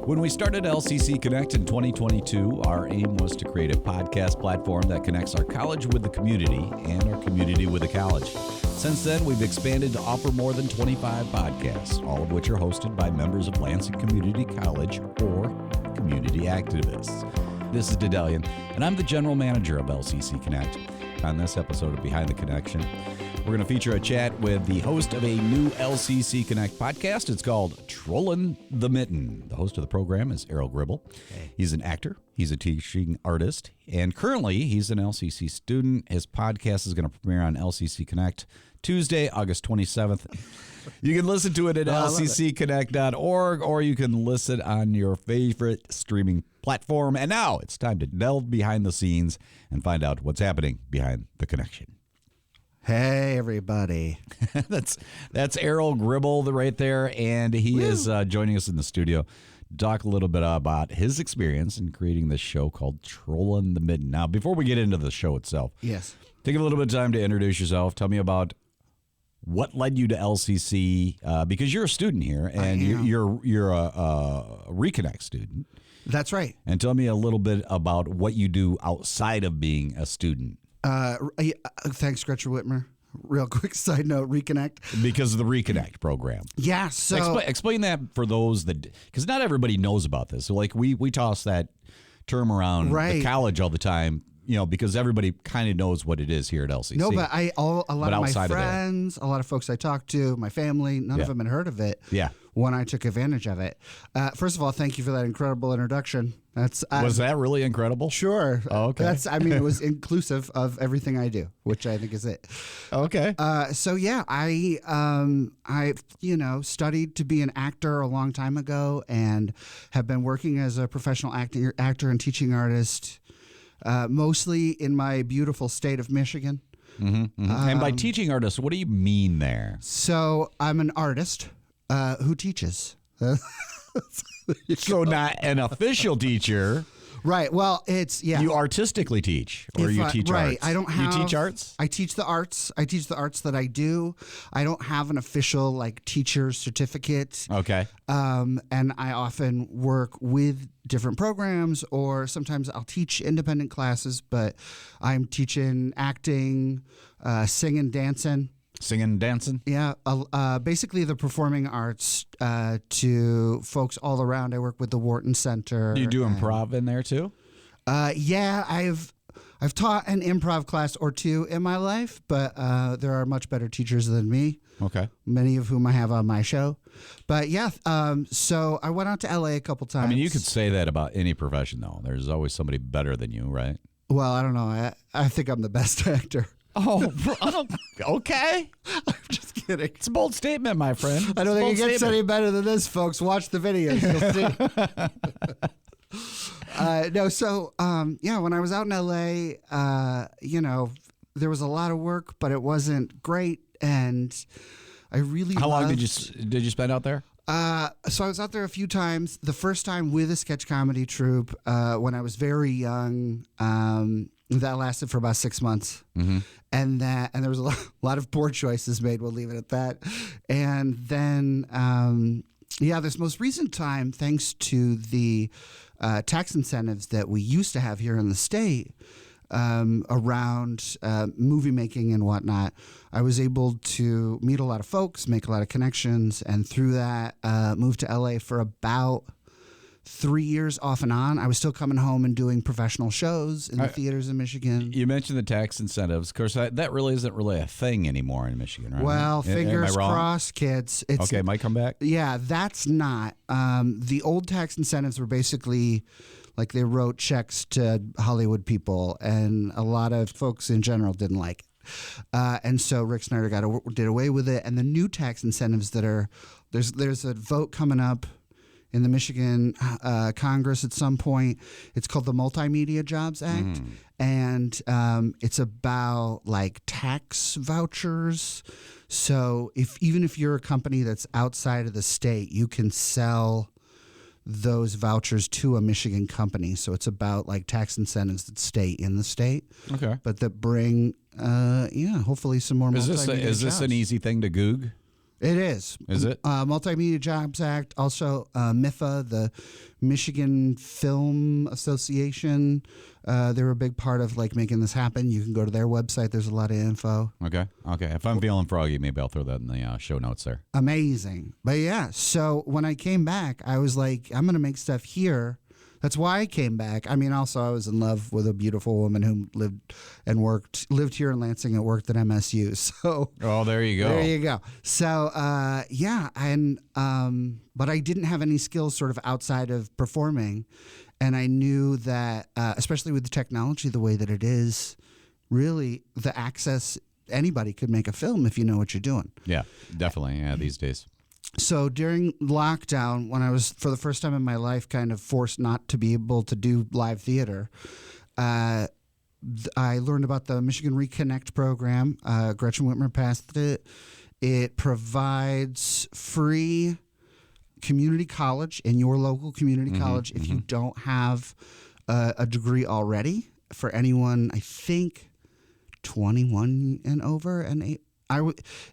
When we started LCC Connect in 2022, our aim was to create a podcast platform that connects our college with the community and our community with the college. Since then, we've expanded to offer more than 25 podcasts, all of which are hosted by members of Lansing Community College or community activists. This is Daedalian, and I'm the general manager of LCC Connect. On this episode of Behind the Connection, we're going to feature a chat with the host of a new LCC Connect podcast. It's called Trollin the Mitten. The host of the program is Aral Gribble. Hey. He's an actor. He's a teaching artist. And currently, he's an LCC student. His podcast is going to premiere on LCC Connect Tuesday, August 27th. You can listen to it at lccconnect.org, or you can listen on your favorite streaming platform. And now it's time to delve behind the scenes and find out what's happening behind the connection. Hey, everybody. That's Aral Gribble right there, and he is joining us in the studio to talk a little bit about his experience in creating this show called Trollin the Mitten. Now, before we get into the show itself, Yes. take a little bit of time to introduce yourself. Tell me about what led you to LCC, because you're a student here, and you're a Reconnect student. That's right. And tell me a little bit about what you do outside of being a student. Thanks, Gretchen Whitmer. Real quick side note, Reconnect. Because of the Reconnect program. Yeah, so... Explain that for those that... Because not everybody knows about this. So, like, we toss that term around the college all the time, because everybody kind of knows what it is here at LCC. No, but a lot of my friends, a lot of folks I talk to, my family, none of them had heard of it. Yeah. When I took advantage of it. First of all, thank you for that incredible introduction. Was that really incredible? Sure. Oh, okay. It was inclusive of everything I do, which I think is it. Okay. So yeah, I studied to be an actor a long time ago and have been working as a professional actor and teaching artist, mostly in my beautiful state of Michigan. Mm-hmm, mm-hmm. And by teaching artist, what do you mean there? So I'm an artist who teaches. So not an official teacher. Right. Well, You artistically teach, or you teach right. arts. I don't have. You teach arts? I teach the arts. I teach the arts that I do. I don't have an official teacher certificate. Okay. And I often work with different programs, or sometimes I'll teach independent classes. But I'm teaching acting, singing, dancing. Singing, dancing? Yeah, basically the performing arts to folks all around. I work with the Wharton Center. You do improv in there too? Yeah, I've taught an improv class or two in my life, but there are much better teachers than me. Okay. Many of whom I have on my show. But yeah, so I went out to LA a couple times. I mean, you could say that about any profession, though. There's always somebody better than you, right? Well, I don't know. I think I'm the best actor. Oh, okay. I'm just kidding. It's a bold statement, my friend. I don't think it gets any better than this, folks. Watch the videos. You'll see. When I was out in LA, there was a lot of work, but it wasn't great. And I really How long did you spend out there? So I was out there a few times. The first time with a sketch comedy troupe when I was very young. That lasted for about 6 months. Mm-hmm. And there was a lot of poor choices made. We'll leave it at that. And then, this most recent time, thanks to the tax incentives that we used to have here in the state around movie making and whatnot, I was able to meet a lot of folks, make a lot of connections, and through that, moved to LA for about 3 years off and on. I was still coming home and doing professional shows in the theaters in Michigan. You mentioned the tax incentives. Of course, that really isn't really a thing anymore in Michigan, right? Well, fingers crossed, kids. Okay, might come back? Yeah, that's not. The old tax incentives were basically like they wrote checks to Hollywood people, and a lot of folks in general didn't like it. And so Rick Snyder did away with it. And the new tax incentives there's a vote coming up in the Michigan Congress at some point. It's called the Multimedia Jobs Act. And it's about tax vouchers. So even if you're a company that's outside of the state, you can sell those vouchers to a Michigan company. So it's about tax incentives that stay in the state. Okay. But that bring, hopefully some more multimedia jobs. Is this an easy thing to Goog? It is. Is it? Multimedia Jobs Act, also MIFA, the Michigan Film Association. They're a big part of like making this happen. You can go to their website. There's a lot of info. Okay. If I'm feeling froggy, maybe I'll throw that in the show notes there. Amazing. But yeah, so when I came back, I was like, I'm going to make stuff here. That's why I came back. I mean, also I was in love with a beautiful woman who lived here in Lansing and worked at MSU. So, there you go. There you go. So, yeah, and but I didn't have any skills sort of outside of performing, and I knew that, especially with the technology the way that it is, really the access, anybody could make a film if you know what you're doing. Yeah, definitely. Yeah, these days. So during lockdown, when I was, for the first time in my life, kind of forced not to be able to do live theater, I learned about the Michigan Reconnect program. Gretchen Whitmer passed it. It provides free community college in your local community college if you don't have a degree already. For anyone, I think, 21 and over and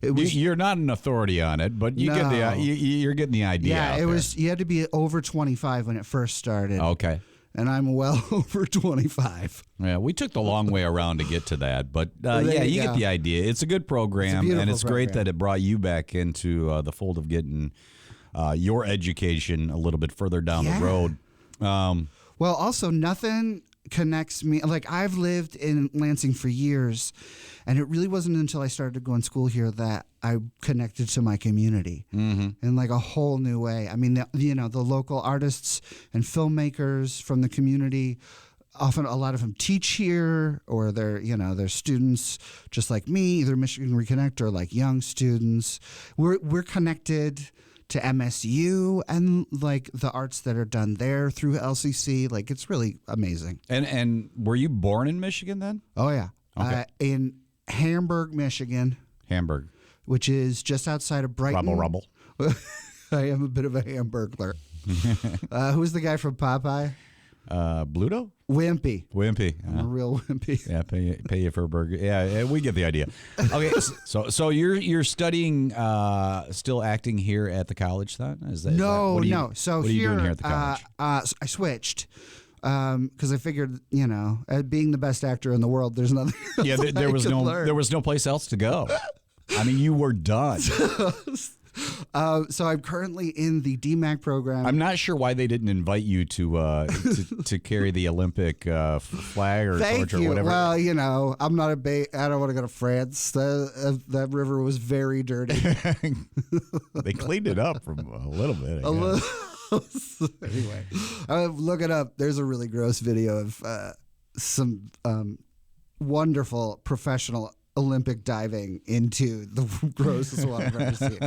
You're not an authority on it, but you get you're getting the idea. Yeah, out there. You had to be over 25 when it first started. Okay. And I'm well over 25. Yeah, we took the long way around to get to that, but you get the idea. It's a good program, and it's great that it brought you back into the fold of getting your education a little bit further down the road. Well, also nothing connects me. Like, I've lived in Lansing for years, and it really wasn't until I started to go in school here that I connected to my community in like a whole new way. I mean, the local artists and filmmakers from the community, often a lot of them teach here, or they're students just like me, either Michigan Reconnect or like young students. We're connected to MSU and like the arts that are done there through LCC. Like, it's really amazing. And were you born in Michigan then? Oh yeah. Okay. In Hamburg, Michigan. Hamburg. Which is just outside of Brighton. Rubble. I am a bit of a Hamburglar. Who's the guy from Popeye? Bluto? Wimpy. I'm a Uh-huh. real wimpy. Yeah, pay you for a burger. Yeah, we get the idea. Okay, so you're studying still acting here at the college then? No. So what are you here, doing here at the college? I switched because I figured, being the best actor in the world, there's nothing. Yeah, there was no place else to go. I mean, you were done. So I'm currently in the DMAC program. I'm not sure why they didn't invite you to carry the Olympic flag or torch or whatever. Well, I'm not I don't want to go to France. That river was very dirty. They cleaned it up from a little bit. Anyway, look it up. There's a really gross video of some wonderful professional Olympic diving into the grossest one I've ever seen.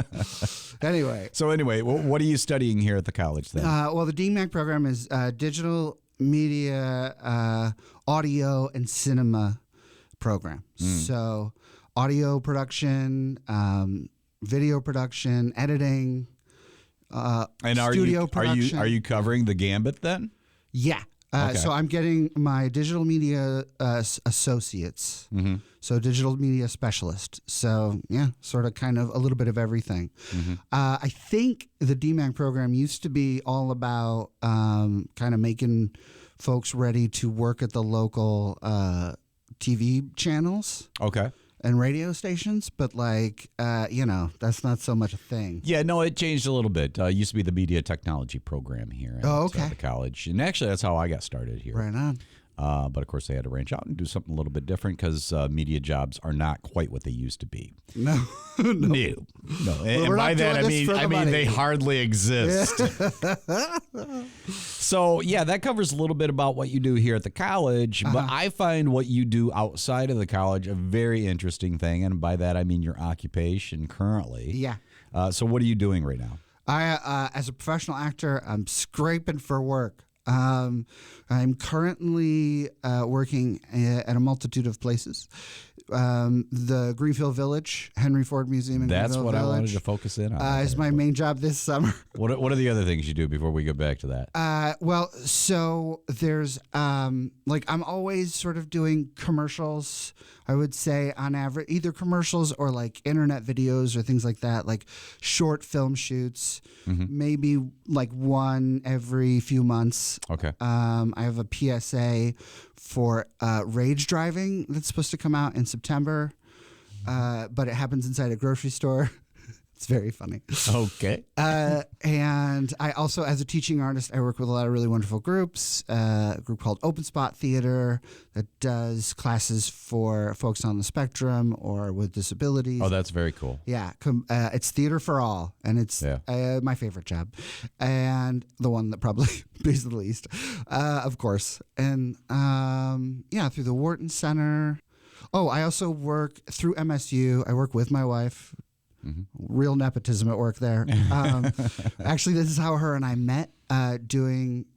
Anyway, what are you studying here at the college then? Well, the DMAC program is digital media, audio, and cinema program. So, audio production, video production, editing, and studio production. Are you covering the gambit then? Yeah. Okay. So I'm getting my digital media associates. So digital media specialist. So yeah, sort of kind of a little bit of everything. I think the DMAC program used to be all about kind of making folks ready to work at the local TV channels. Okay. And radio stations, but that's not so much a thing. Yeah, no, it changed a little bit. It used to be the media technology program here at the college. And actually, that's how I got started here. Right on. But of course, they had to branch out and do something a little bit different because media jobs are not quite what they used to be. No. And by that, I mean they hardly exist. So, yeah, that covers a little bit about what you do here at the college. But I find what you do outside of the college a very interesting thing. And by that, I mean your occupation currently. Yeah. So what are you doing right now? I, as a professional actor, I'm scraping for work. I'm currently working at a multitude of places. The Greenfield Village, Henry Ford Museum in That's Greenfield what Village, I wanted to focus in on. is my main job this summer. What are the other things you do before we get back to that? Well, so there's like I'm always sort of doing commercials. I would say on average, either commercials or like internet videos or things like that, like short film shoots, maybe like one every few months. Okay. I have a PSA for rage driving that's supposed to come out in September, but it happens inside a grocery store. It's very funny. Okay. And I also, as a teaching artist, I work with a lot of really wonderful groups. A group called Open Spot Theater that does classes for folks on the spectrum or with disabilities. Oh, that's very cool. Yeah. It's theater for all, and it's my favorite job, and the one that probably pays the least, of course. And through the Wharton Center. Oh, I also work through MSU. I work with my wife. Real nepotism at work there. Actually, this is how her and I met,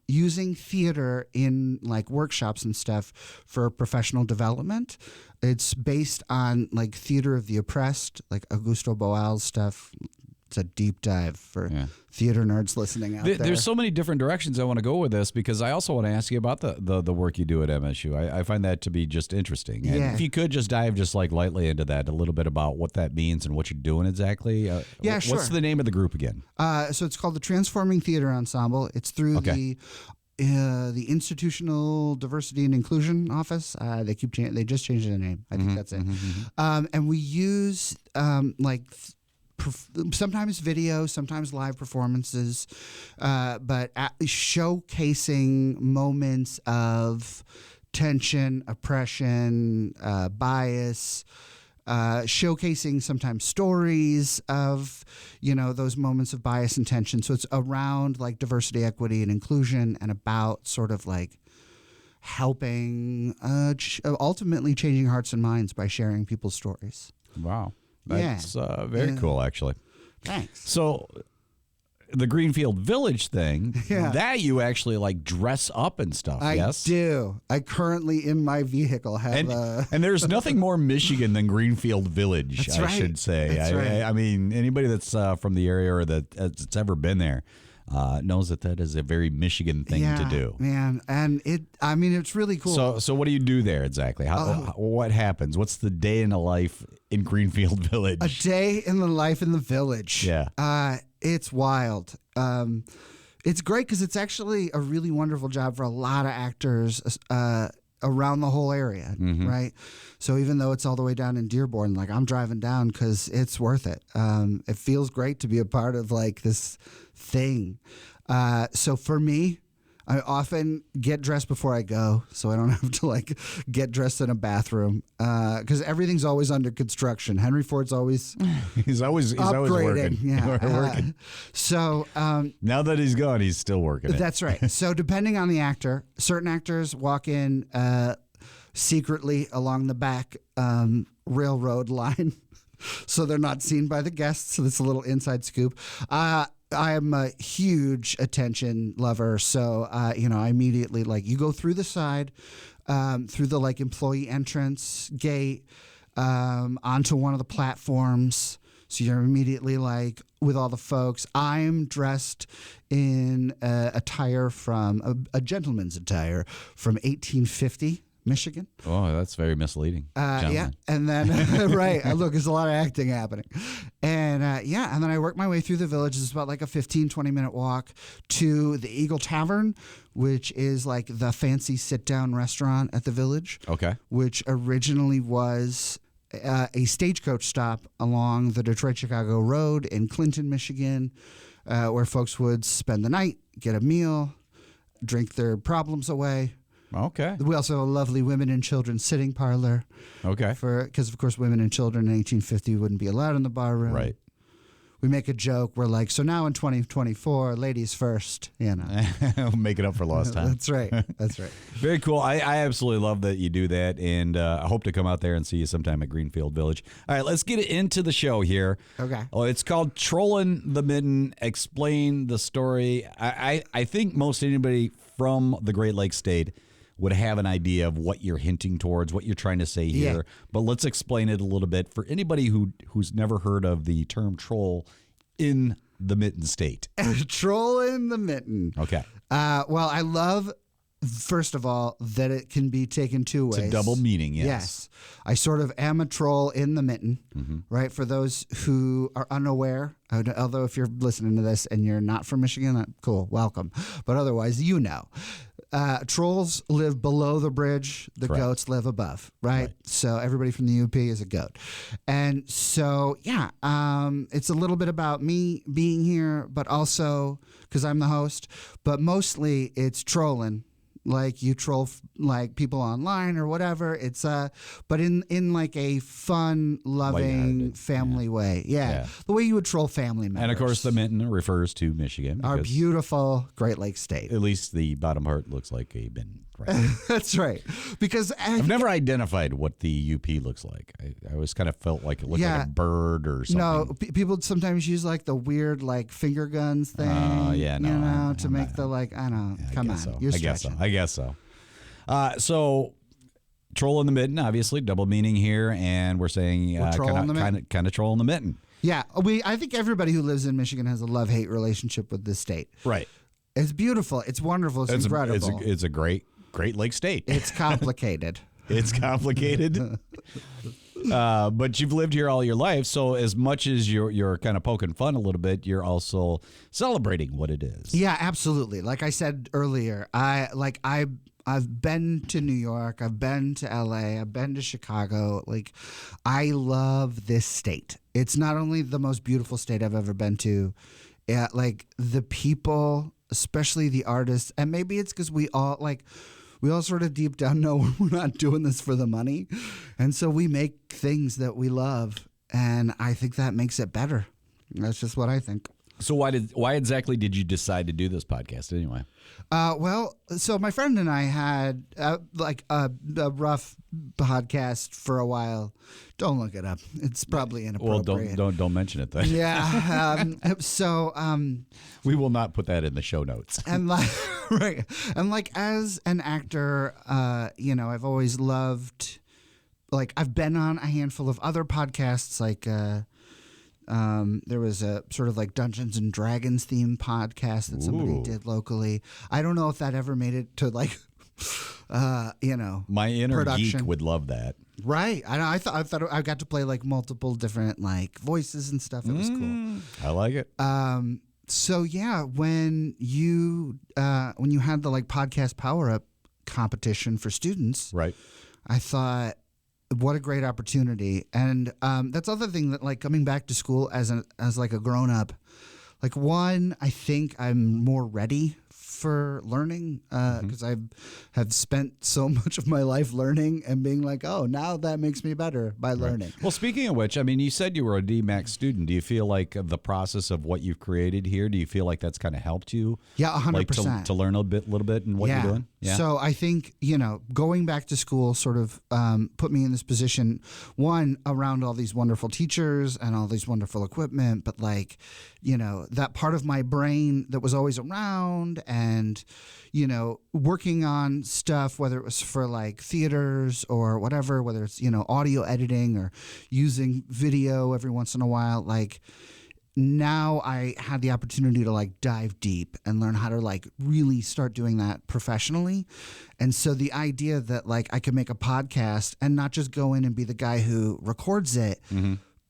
using theater in like workshops and stuff for professional development. It's based on like theater of the oppressed, like Augusto Boal's stuff. It's a deep dive for theater nerds listening out there. There's so many different directions I want to go with this, because I also want to ask you about the work you do at MSU. I find that to be just interesting. And if you could just dive just like lightly into that, a little bit about what that means and what you're doing exactly. Sure. What's the name of the group again? So it's called the Transforming Theater Ensemble. It's through the Institutional Diversity and Inclusion Office. They just changed their name. I think that's it. And we use sometimes video, sometimes live performances, but showcasing moments of tension, oppression, bias, showcasing sometimes stories of, those moments of bias and tension. So it's around like diversity, equity, and inclusion, and about sort of like helping, ultimately changing hearts and minds by sharing people's stories. Wow. That's very cool, actually. Thanks. So the Greenfield Village thing, that you actually like dress up and stuff, yes? I do. I currently in my vehicle have and there's nothing more Michigan than Greenfield Village, I should say. That's right. I mean, anybody that's from the area or that's ever been there knows that is a very Michigan thing to do. Man, and it's really cool. So what do you do there exactly? What happens? What's the day in the life in Greenfield Village? A day in the life in the village. Yeah. It's wild. It's great because it's actually a really wonderful job for a lot of actors around the whole area, right? So even though it's all the way down in Dearborn, like I'm driving down because it's worth it. It feels great to be a part of like this thing. So for me, I often get dressed before I go, so I don't have to like get dressed in a bathroom because everything's always under construction. Henry Ford's always he's always working. Yeah, so now that he's gone, he's still working. That's right. So depending on the actor, certain actors walk in secretly along the back railroad line, so they're not seen by the guests. So that's a little inside scoop. I am a huge attention lover, so I immediately you go through the side, through the like employee entrance gate, onto one of the platforms. So you're immediately like with all the folks. I'm dressed in attire from a gentleman's attire from 1850. Michigan. Oh, that's very misleading. Yeah, and then right, look, there's a lot of acting happening, and and then I work my way through the village. It's about like a 15-20 minute walk to the Eagle Tavern, which is like the fancy sit-down restaurant at the village. Okay, which originally was a stagecoach stop along the Detroit-Chicago Road in Clinton, Michigan, where folks would spend the night, get a meal, drink their problems away. Okay. We also have a lovely women and children sitting parlor. Okay. Because, of course, women and children in 1850 wouldn't be allowed in the bar room. Right. we make a joke. We're like, so now in 2024, ladies first, Make it up for lost time. That's right. That's right. Very cool. I absolutely love that you do that, and I hope to come out there and see you sometime at Greenfield Village. All right, let's get into the show here. Okay. Oh, it's called Trollin the Mitten. Explain the story. I think most anybody from the Great Lakes State would have an idea of what you're hinting towards, what you're trying to say here. Yeah. But let's explain it a little bit for anybody who's never heard of the term troll in the Mitten State. Trollin the Mitten. Okay. Well, I love, first of all, that it can be taken two ways. It's a double meaning, yes. Yes. I sort of am a troll in the mitten, right? For those who are unaware, although if you're listening to this and you're not from Michigan, cool, welcome. But otherwise, trolls live below the bridge. The Correct. Goats live above, right? So everybody from the UP is a goat. And so, it's a little bit about me being here, but also because I'm the host, but mostly it's trolling. Like you troll like people online or whatever. It's but in like a fun, loving, family way. Yeah. The way you would troll family members. And of course, the Mitten refers to Michigan. Our beautiful Great Lakes State. At least the bottom part looks like a mitten. Right. That's right. Because I've never identified what the UP looks like. I always kind of felt like it looked like a bird or something. No, people sometimes use like the weird like finger guns thing. To make the like, I don't know. Come on. So. You're I guess so. So troll in the mitten, obviously double meaning here, and we're saying kind of troll in the mitten. Yeah, I think everybody who lives in Michigan has a love-hate relationship with this state. Right. It's beautiful. It's wonderful. It's incredible. It's a Great Lake State. It's complicated. It's complicated. But you've lived here all your life, so as much as you're kind of poking fun a little bit, you're also celebrating what it is. Yeah, absolutely. Like I said earlier, I've been to New York, I've been to LA, I've been to Chicago. Like, I love this state. It's not only the most beautiful state I've ever been to, like the people, especially the artists, and maybe it's because we all sort of deep down know we're not doing this for the money. And so we make things that we love. And I think that makes it better. That's just what I think. So why exactly did you decide to do this podcast anyway? So my friend and I had a rough podcast for a while. Don't look it up. It's probably inappropriate. Well, don't mention it then. Yeah. We will not put that in the show notes. And right. And like as an actor, I've always loved. Like I've been on a handful of other podcasts, like. There was a sort of like Dungeons and Dragons themed podcast that somebody did locally. I don't know if that ever made it to like, my inner production. geek would love that. Right. I thought I got to play like multiple different like voices and stuff. It was cool. I like it. So yeah, when you had the like podcast power up competition for students, right? I thought, what a great opportunity. And that's the other thing that like coming back to school as like a grown up, like one, I think I'm more ready for learning because I have spent so much of my life learning and being like, oh, now that makes me better by learning. Right. Well, speaking of which, I mean, you said you were a DMAX student. Do you feel like the process of what you've created here, do you feel like that's kind of helped you? Yeah, 100%. Like to learn a little bit in what you're doing? Yeah. So I think, going back to school sort of put me in this position, one, around all these wonderful teachers and all these wonderful equipment, but like, that part of my brain that was always around and, working on stuff, whether it was for like theaters or whatever, whether it's, audio editing or using video every once in a while, like now I had the opportunity to like dive deep and learn how to like really start doing that professionally. And so the idea that like I could make a podcast and not just go in and be the guy who records it,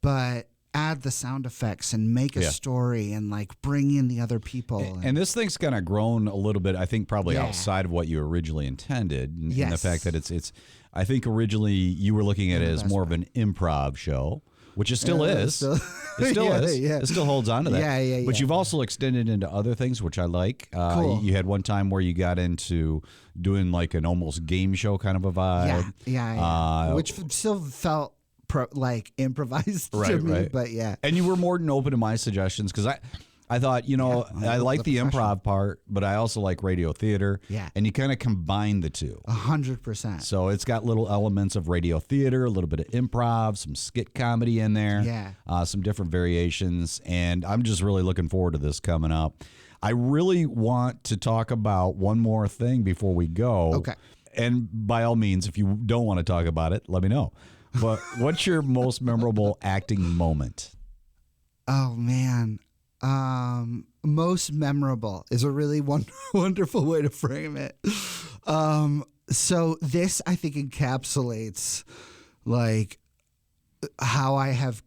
but add the sound effects and make a story and like bring in the other people. And this thing's kind of grown a little bit, I think probably outside of what you originally intended. And the fact that it's I think originally you were looking at it as more of an improv show, which it still is. It still is. Yeah. It still holds on to that. Yeah. But you've also extended into other things, which I like. Cool. You had one time where you got into doing like an almost game show kind of a vibe. Yeah. Which still felt improvised to Right, me. right. But yeah. And you were more than open to my suggestions because I thought, I like the improv part, but I also like radio theater. Yeah. And you kind of combine the two. 100%. So it's got little elements of radio theater, a little bit of improv, some skit comedy in there. Yeah. Some different variations. And I'm just really looking forward to this coming up. I really want to talk about one more thing before we go. Okay. And by all means, if you don't want to talk about it, let me know. But what's your most memorable acting moment? Oh, man. Most memorable is a really wonderful way to frame it. So this, I think, encapsulates like how I have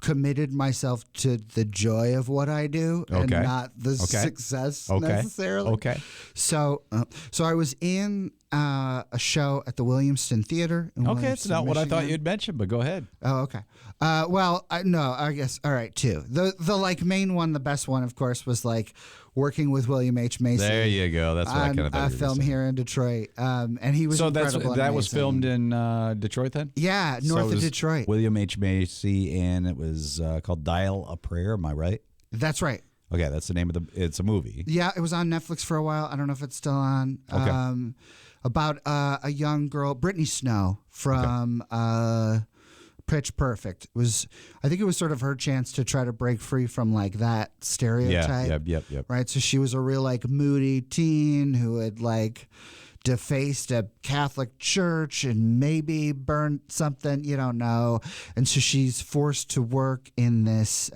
committed myself to the joy of what I do and not the success necessarily. Okay. So I was in a show at the Williamston Theater. In Okay, it's not Williamston, what I thought Michigan. you'd mention, but go ahead. Oh, okay. I guess, all right, two. The like main one, the best one, of course, was like working with William H. Macy. There you go. That's what I kind of thought. A film here in Detroit, and he was so incredible. that was filmed in Detroit then? Yeah, So north it of was Detroit. William H. Macy, and it was called Dial a Prayer. Am I right? That's right. Okay, that's the name of it's a movie. Yeah, it was on Netflix for a while. I don't know if it's still on. Okay. About a young girl, Brittany Snow from Pitch Perfect. I think it was sort of her chance to try to break free from like that stereotype. Yep. Right. So she was a real like moody teen who had like defaced a Catholic church and maybe burned something, you don't know. And so she's forced to work in this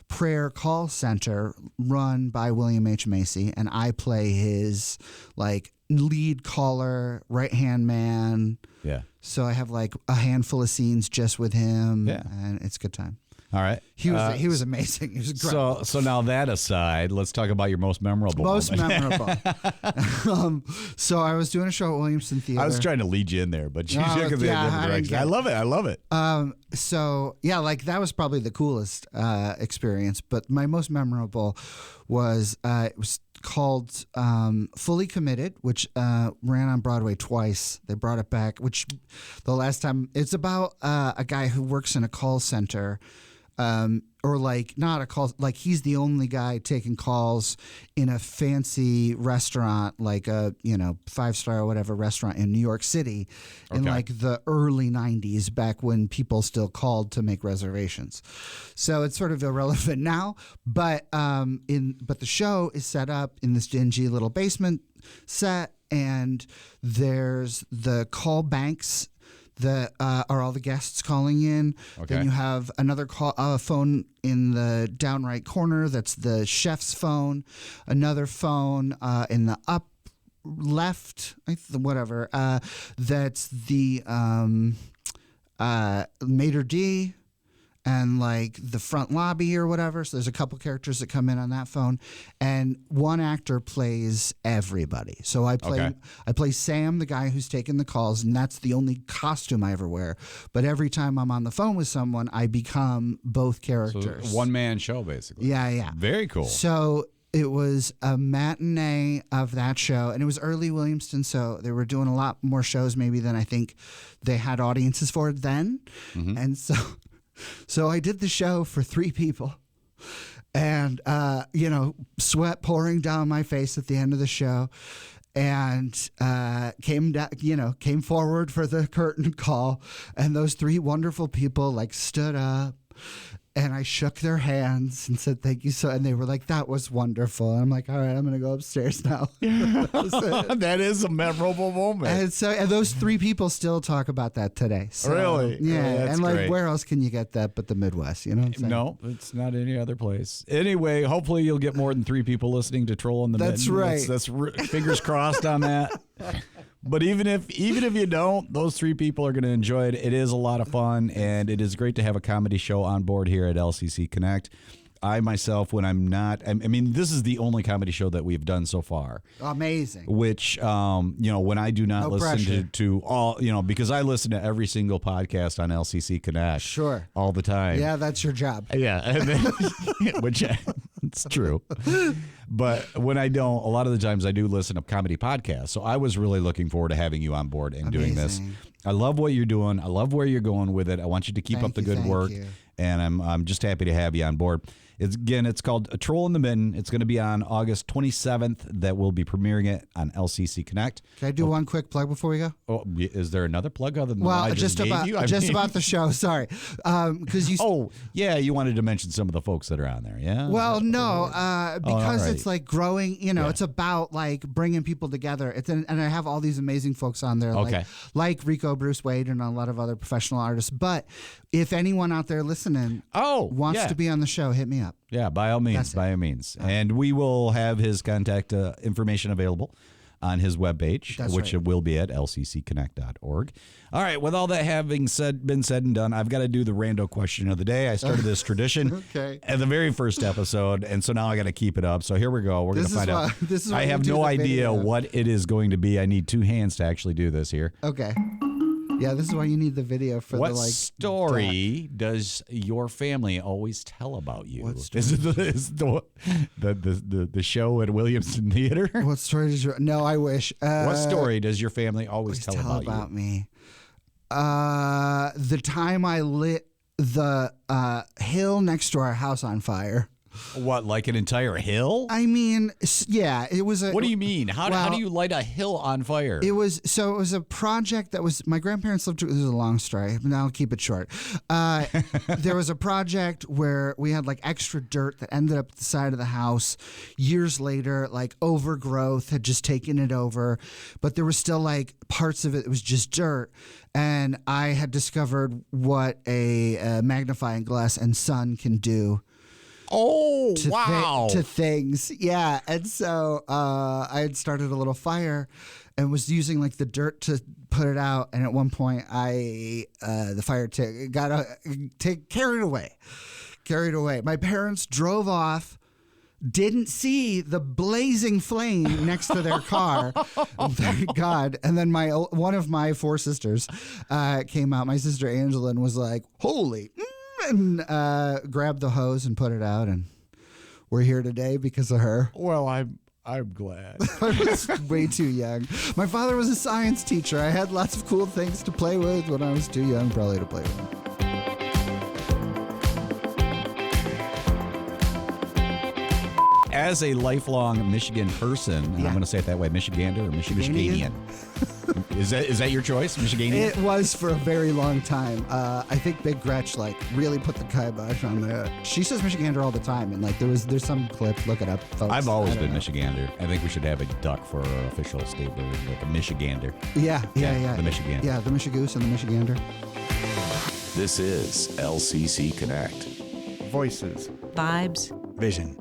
prayer call center run by William H. Macy, and I play his like lead caller, right-hand man. Yeah. So I have like a handful of scenes just with him, Yeah. and it's a good time. All right. He was amazing. He was great. So now that aside, let's talk about your most memorable moment. Memorable. So I was doing a show at Williamston Theater. I was trying to lead you in there, but you No, took it in a yeah, different I direction. didn't get I love it. So yeah, like that was probably the coolest experience. But my most memorable was it was called Fully Committed, which ran on Broadway twice. They brought it back, which the last time it's about a guy who works in a call center. Or like not a call, like he's the only guy taking calls in a fancy restaurant, like a 5-star or whatever restaurant in New York City, in like the early '90s, back when people still called to make reservations. So it's sort of irrelevant now, but the show is set up in this dingy little basement set, and there's the call banks that are all the guests calling in. Okay. Then you have another phone in the down right corner. That's the chef's phone. Another phone in the up left, whatever. That's the maitre d'. And like the front lobby or whatever. So there's a couple characters that come in on that phone, and one actor plays everybody. So I play Sam, the guy who's taking the calls, and that's the only costume I ever wear. But every time I'm on the phone with someone, I become both characters. So one man show basically. Yeah. Very cool. So it was a matinee of that show, and it was early Williamston, so they were doing a lot more shows maybe than I think they had audiences for then. Mm-hmm. And so I did the show for 3 people, and, sweat pouring down my face at the end of the show, and came forward for the curtain call, and those 3 wonderful people like stood up, and I shook their hands and said, thank you. And they were like, that was wonderful. And I'm like, all right, I'm going to go upstairs now. That is a memorable moment. And those 3 people still talk about that today. So, really? Yeah. Oh, that's and like, great. Where else can you get that but the Midwest? You know what I'm saying? No, it's not any other place. Anyway, hopefully you'll get more than 3 people listening to Trollin the Mitten. That's right. That's fingers crossed on that. But even if you don't, those 3 people are going to enjoy it. It is a lot of fun, and it is great to have a comedy show on board here at LCC Connect. I myself, when I'm not, I mean, this is the only comedy show that we've done so far. Amazing. Which, when I do not listen to all, because I listen to every single podcast on LCC Connect. Sure. All the time. Yeah, that's your job. Yeah. And then, which it's true. But when I don't, a lot of the times I do listen to comedy podcasts. So I was really looking forward to having you on board and doing this. I love what you're doing. I love where you're going with it. I want you to keep up the good work. And I'm just happy to have you on board. It's called Trollin the Mitten. It's going to be on August 27th that we'll be premiering it on LCC Connect. Can I do one quick plug before we go? Oh, is there another plug other than the one I just gave you? About the show. Sorry, because you. Oh, yeah, you wanted to mention some of the folks that are on there. Yeah. Well, no, because it's like growing. It's about like bringing people together. And I have all these amazing folks on there, like Rico, Bruce Wade, and a lot of other professional artists. But if anyone out there listening wants to be on the show, hit me up. Yeah, by all means, And we will have his contact information available on his webpage, which will be at lccconnect.org. All right, with all that having been said and done, I've got to do the rando question of the day. I started this tradition at the very first episode, and so now I got to keep it up. So here we go. We're going to find out. I have no idea what it is going to be. I need 2 hands to actually do this here. Okay. Yeah, this is why you need the video for what story does your family always tell about you? What story? Is the show at Williamson Theater? What story does your... No, I wish. What story does your family always tell about you? Me? The time I lit the hill next to our house on fire. What, like an entire hill? I mean, yeah, it was a... What do you mean? How do you light a hill on fire? It was a project that was... My grandparents lived... This is a long story. Now I'll keep it short. There was a project where we had like extra dirt that ended up at the side of the house. Years later, like overgrowth had just taken it over. But there was still like parts of it that was just dirt. And I had discovered what a magnifying glass and sun can do. Oh, wow. To things. Yeah. And so I had started a little fire and was using like the dirt to put it out. And at one point the fire got carried away. My parents drove off, didn't see the blazing flame next to their car. Thank God. And then one of my 4 sisters came out, my sister Angela, and was like, holy... and grabbed the hose and put it out, and we're here today because of her. Well, I'm glad. I was way too young. My father was a science teacher. I had lots of cool things to play with when I was too young probably to play with. As a lifelong Michigan person, and I'm going to say it that way, Michigander or Michiganian. Is that your choice, Michiganian? It was for a very long time. I think Big Gretch really put the kibosh on that. She says Michigander all the time, and there's some clip. Look it up, folks. I've always been Michigander. I think we should have a duck for our official state bird, like a Michigander. Yeah. The Michigander. Yeah, the Michigoose and the Michigander. This is LCC Connect. Voices. Vibes. Vision.